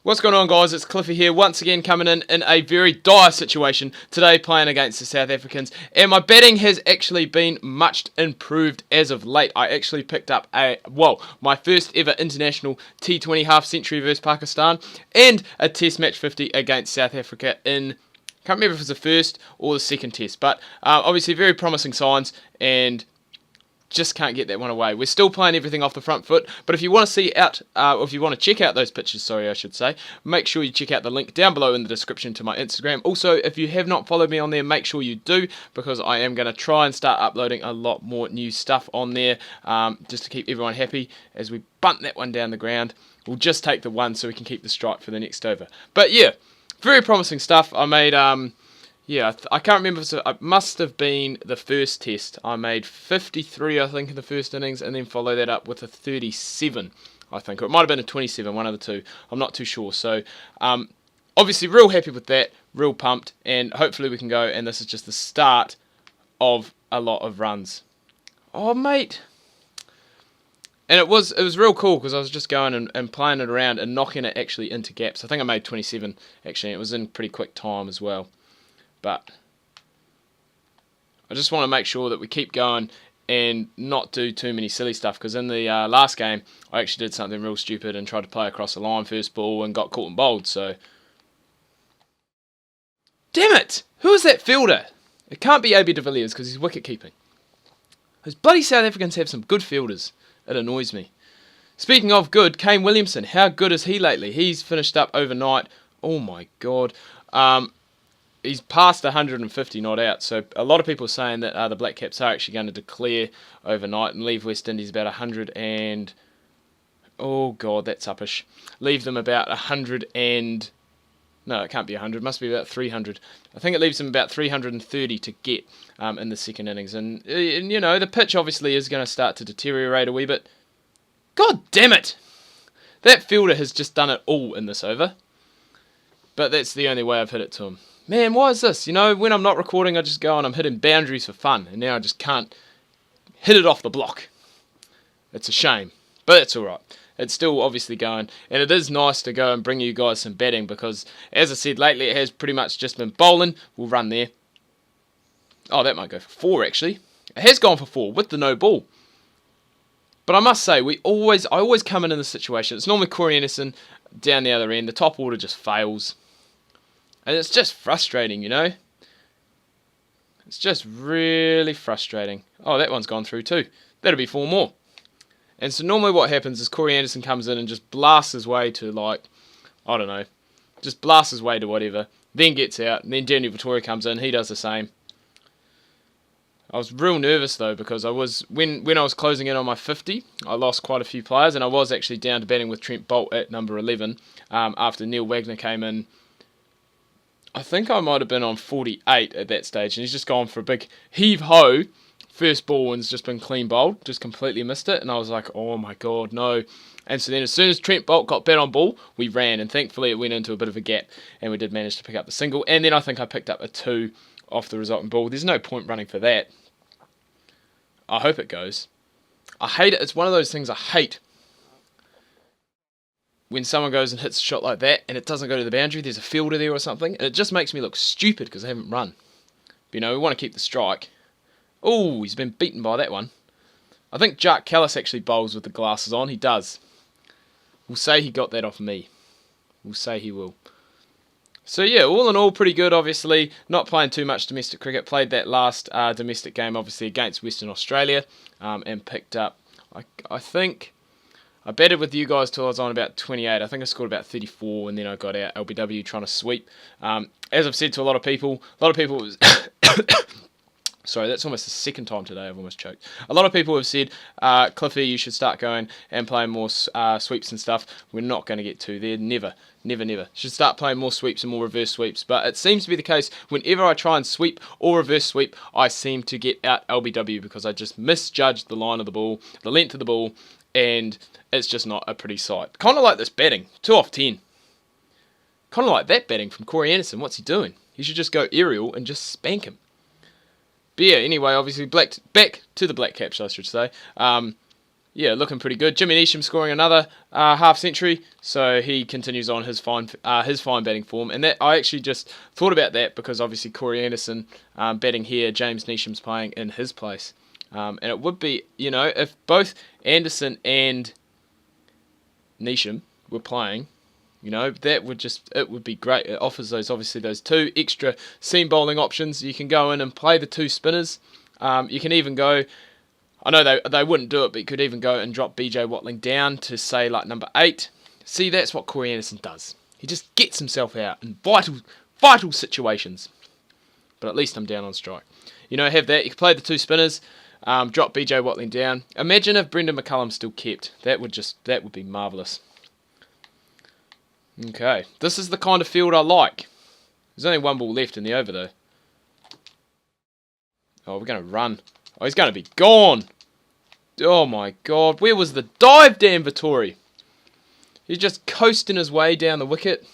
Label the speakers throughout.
Speaker 1: What's going on, guys? It's Cliffy here, once again coming in a very dire situation today, playing against the South Africans, and my betting has actually been much improved as of late. I actually picked up my first ever international T20 half century versus Pakistan, and a Test match 50 against South Africa in, can't remember if it was the first or the second test, but obviously very promising signs, and just can't get that one away. We're still playing everything off the front foot, but if you want to see out, if you want to check out those pictures, I should say, make sure you check out the link down below in the description to my Instagram. Also, if you have not followed me on there, make sure you do, because I am going to try and start uploading a lot more new stuff on there, just to keep everyone happy as we bunt that one down the ground. We'll just take the one so we can keep the strike for the next over. But yeah, very promising stuff. I made, I can't remember, so it must have been the first test. I made 53, I think, in the first innings, and then follow that up with a 37, I think. Or it might have been a 27, one of the two. I'm not too sure. So, obviously, real happy with that, real pumped, and hopefully we can go, and this is just the start of a lot of runs. Oh, mate. And it was real cool, because I was just going and playing it around and knocking it actually into gaps. I think I made 27, actually, and it was in pretty quick time as well. But I just want to make sure that we keep going and not do too many silly stuff, because in the last game I actually did something real stupid and tried to play across the line first ball and got caught and bowled. So, damn it! Who is that fielder? It can't be AB de Villiers, because he's wicket keeping. Those bloody South Africans have some good fielders. It annoys me. Speaking of good, Kane Williamson, how good is he lately? He's finished up overnight. Oh my god. He's past 150 not out, so a lot of people are saying that the Black Caps are actually going to declare overnight and leave West Indies about 100 and... oh god, that's uppish. Leave them about 100 and... no, it can't be 100, it must be about 300. I think it leaves them about 330 to get in the second innings, and you know, the pitch obviously is going to start to deteriorate a wee bit. God damn it! That fielder has just done it all in this over, but that's the only way I've hit it to him. Man, why is this? You know, when I'm not recording, I just go and I'm hitting boundaries for fun, and now I just can't hit it off the block. It's a shame, but it's alright. It's still obviously going, and it is nice to go and bring you guys some batting, because, as I said, lately it has pretty much just been bowling. We'll run there. Oh, that might go for 4, actually. It has gone for 4 with the no ball. But I must say, I always come in this situation. It's normally Corey Anderson down the other end. The top order just fails. And it's just frustrating, you know. It's just really frustrating. Oh, that one's gone through too. That'll be 4 more. And so normally what happens is Corey Anderson comes in and just blasts his way to, like, I don't know, just blasts his way to whatever, then gets out, and then Daniel Vittoria comes in, he does the same. I was real nervous though, because I was, when I was closing in on my 50, I lost quite a few players, and I was actually down to batting with Trent Boult at number 11, after Neil Wagner came in. I think I might have been on 48 at that stage, and he's just gone for a big heave-ho first ball and it's just been clean bowled, just completely missed it, and I was like, oh my god, no. And so then as soon as Trent Boult got bat on ball, we ran, and thankfully it went into a bit of a gap, and we did manage to pick up the single, and then I think I picked up a 2 off the resulting ball. There's no point running for that. I hope it goes. I hate it. It's one of those things I hate. When someone goes and hits a shot like that and it doesn't go to the boundary, there's a fielder there or something, and it just makes me look stupid because I haven't run. But, you know, we want to keep the strike. Oh, he's been beaten by that one. I think Jark Callis actually bowls with the glasses on. He does. We'll say he got that off me. We'll say he will. So yeah, all in all, pretty good, obviously. Not playing too much domestic cricket. Played that last domestic game, obviously, against Western Australia, and picked up, I think... I batted with you guys till I was on about 28. I think I scored about 34, and then I got out LBW trying to sweep. As I've said to a lot of people was... sorry, that's almost the second time today I've almost choked. A lot of people have said, Cliffy, you should start going and playing more sweeps and stuff. We're not going to get to there. Never. Should start playing more sweeps and more reverse sweeps. But it seems to be the case, whenever I try and sweep or reverse sweep, I seem to get out LBW because I just misjudged the line of the ball, the length of the ball, and it's just not a pretty sight. Kind of like this batting, 2 off 10. Kind of like that batting from Corey Anderson. What's he doing? He should just go aerial and just spank him. But yeah, anyway, obviously back to the Black Caps, I should say. yeah, looking pretty good. Jimmy Neesham scoring another half century, so he continues on his fine batting form. And that I actually just thought about that because obviously Corey Anderson batting here, James Neesham's playing in his place, and it would be, if both Anderson and Neesham were playing, it would be great. It offers those two extra seam bowling options. You can go in and play the two spinners. You can even go. I know they wouldn't do it, but you could even go and drop BJ Watling down to, say, like number 8. See, that's what Corey Anderson does. He just gets himself out in vital situations. But at least I'm down on strike. Have that. You can play the two spinners, drop BJ Watling down. Imagine if Brendan McCullum still kept. That would be marvellous. Okay, this is the kind of field I like. There's only one ball left in the over, though. Oh, we're going to run. Oh, he's going to be gone. Oh my God, where was the dive, Dan Vettori? He's just coasting his way down the wicket.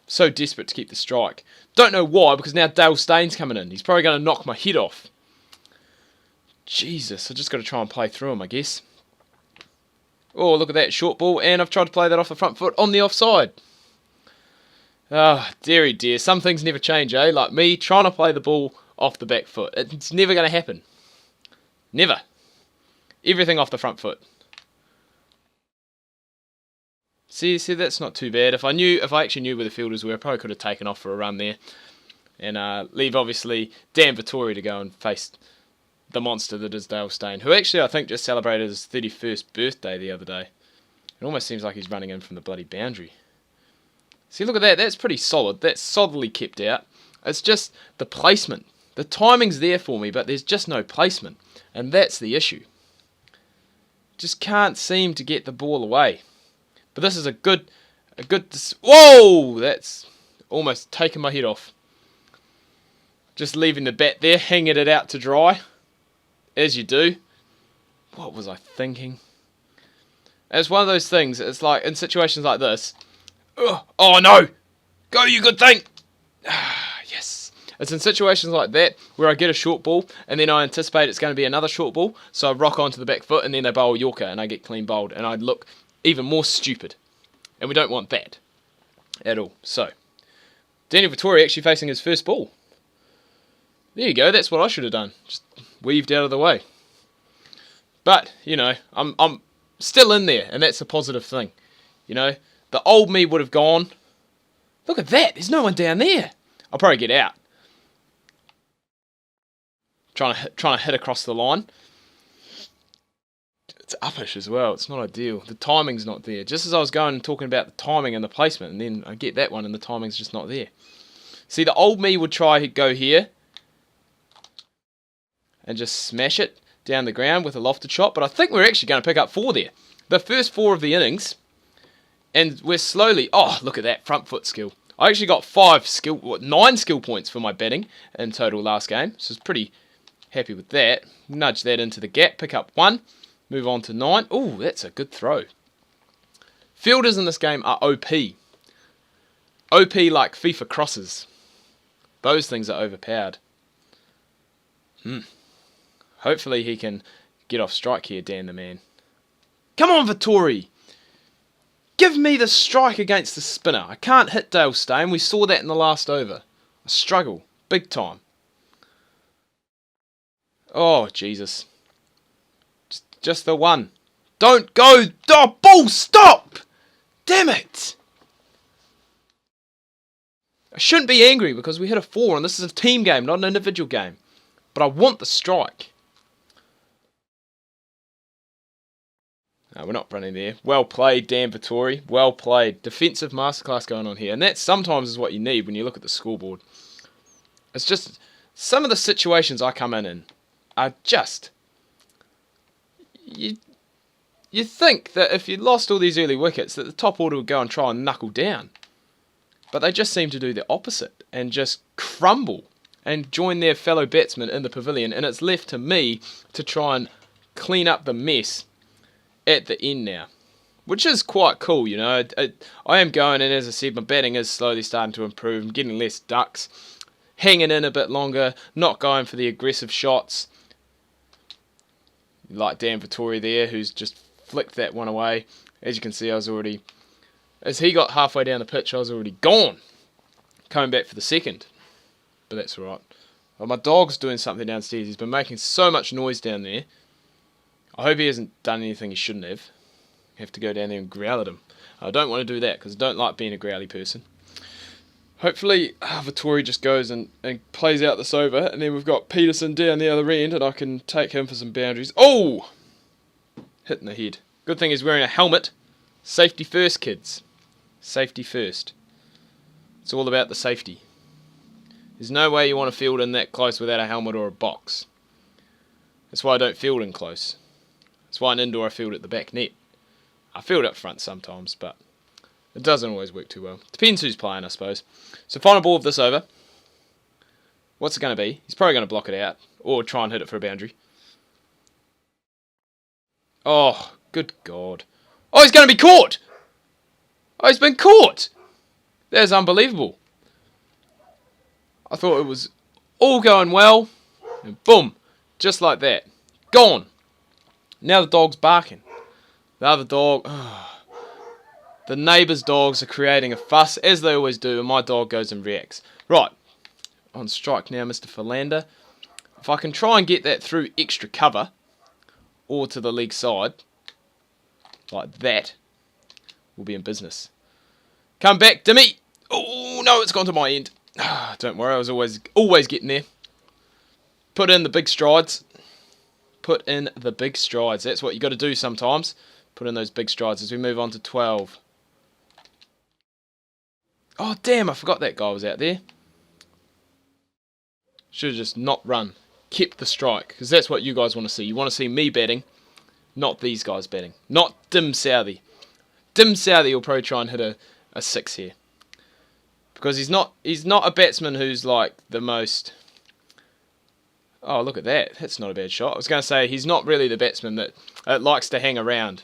Speaker 1: So desperate to keep the strike. Don't know why, because now Dale Stein's coming in. He's probably going to knock my head off. Jesus, I just got to try and play through him, I guess. Oh, look at that short ball, and I've tried to play that off the front foot on the offside. Oh, dearie dear, some things never change, eh? Like me trying to play the ball off the back foot. It's never going to happen. Never. Everything off the front foot. See, that's not too bad. If I actually knew where the fielders were, I probably could have taken off for a run there. And leave, obviously, Dan Vettori to go and face the monster that is Dale Steyn, who actually, I think, just celebrated his 31st birthday the other day. It almost seems like he's running in from the bloody boundary. See, look at that. That's pretty solid. That's solidly kept out. It's just the placement. The timing's there for me, but there's just no placement. And that's the issue. Just can't seem to get the ball away. But this is a good... Whoa! That's almost taken my head off. Just leaving the bat there, hanging it out to dry. As you do. What was I thinking? It's one of those things, it's like, in situations like this... Oh no! Go, you good thing! Yes. It's in situations like that where I get a short ball and then I anticipate it's going to be another short ball, so I rock onto the back foot and then they bowl a Yorker and I get clean bowled and I look even more stupid. And we don't want that at all. So, Daniel Vettori actually facing his first ball. There you go, that's what I should have done. Just weaved out of the way. But, I'm still in there and that's a positive thing. The old me would have gone, look at that, there's no one down there. I'll probably get out. Trying to hit across the line. It's uppish as well. It's not ideal. The timing's not there. Just as I was going and talking about the timing and the placement, and then I get that one and the timing's just not there. See, the old me would try to go here and just smash it down the ground with a lofted shot, but I think we're actually going to pick up 4 there. The first 4 of the innings, and we're slowly... Oh, look at that front foot skill. I actually got 9 skill points for my batting in total last game, so it's pretty... happy with that. Nudge that into the gap, pick up 1, move on to 9. Ooh, that's a good throw. Fielders in this game are OP. OP like FIFA crosses. Those things are overpowered. Hopefully he can get off strike here, Dan the man. Come on, Vettori! Give me the strike against the spinner. I can't hit Dale Steyn. We saw that in the last over. I struggle. Big time. Oh, Jesus. Just the one. Don't go. Oh, ball, stop! Damn it. I shouldn't be angry because we hit a 4 and this is a team game, not an individual game. But I want the strike. No, we're not running there. Well played, Dan Vettori. Well played. Defensive masterclass going on here. And that sometimes is what you need when you look at the scoreboard. It's just some of the situations I come in are just... You think that if you lost all these early wickets that the top order would go and try and knuckle down. But they just seem to do the opposite and just crumble and join their fellow batsmen in the pavilion. And it's left to me to try and clean up the mess at the end now. Which is quite cool, you know. I am going, and as I said, my batting is slowly starting to improve. I'm getting less ducks, hanging in a bit longer, not going for the aggressive shots. like Dan Vittori there, who's just flicked that one away. As you can see, as he got halfway down the pitch, I was already gone. Coming back for the second. But that's alright. Well, my dog's doing something downstairs. He's been making so much noise down there. I hope he hasn't done anything he shouldn't have. Have to go down there and growl at him. I don't want to do that because I don't like being a growly person. Hopefully Vittori just goes and plays out this over, and then we've got Peterson down the other end, and I can take him for some boundaries. Oh! Hit in the head. Good thing he's wearing a helmet. Safety first, kids. Safety first. It's all about the safety. There's no way you want to field in that close without a helmet or a box. That's why I don't field in close. That's why in indoor I field at the back net. I field up front sometimes, but it doesn't always work too well. Depends who's playing, I suppose. So final ball of this over. What's it going to be? He's probably going to block it out, or try and hit it for a boundary. Oh, good God. Oh, he's going to be caught! Oh, he's been caught! That's unbelievable. I thought it was all going well, and boom, just like that. Gone. Now the dog's barking. The other dog... The neighbours' dogs are creating a fuss, as they always do, and my dog goes and reacts. Right, on strike now, Mr. Philander. If I can try and get that through extra cover, or to the leg side, like that, we'll be in business. Come back, Dimmy! Oh, no, it's gone to my end. Don't worry, I was always getting there. Put in the big strides. Put in the big strides. That's what you got to do sometimes. Put in those big strides as we move on to 12. Oh, damn, I forgot that guy was out there. Should have just not run. Kept the strike, because that's what you guys want to see. You want to see me batting, not these guys batting. Not Dim Southey. Dim Southey will probably try and hit a 6 here. Because he's not a batsman who's like the most... Oh, look at that. That's not a bad shot. I was going to say, he's not really the batsman that likes to hang around.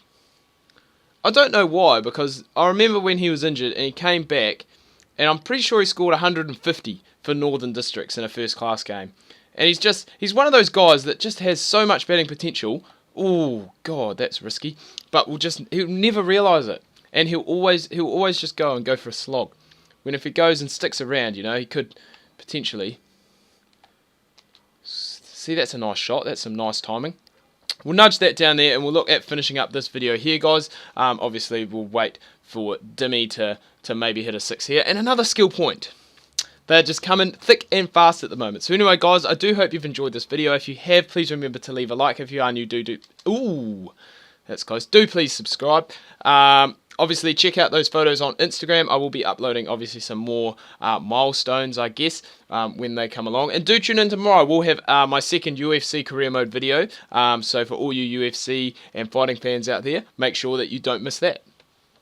Speaker 1: I don't know why, because I remember when he was injured and he came back, and I'm pretty sure he scored 150 for Northern Districts in a first class game. And he's one of those guys that just has so much batting potential. Oh, God, that's risky. But he'll never realise it. And he'll always just go for a slog. When if he goes and sticks around, you know, he could potentially... See, that's a nice shot. That's some nice timing. We'll nudge that down there and we'll look at finishing up this video here, guys. Obviously, we'll wait for Dimmy to maybe hit a 6 here. And another skill point. They're just coming thick and fast at the moment. So anyway, guys, I do hope you've enjoyed this video. If you have, please remember to leave a like. If you are new, Ooh, that's close. Do please subscribe. Obviously, check out those photos on Instagram. I will be uploading, obviously, some more milestones, I guess, when they come along. And do tune in tomorrow. We'll have my second UFC career mode video. So for all you UFC and fighting fans out there, make sure that you don't miss that.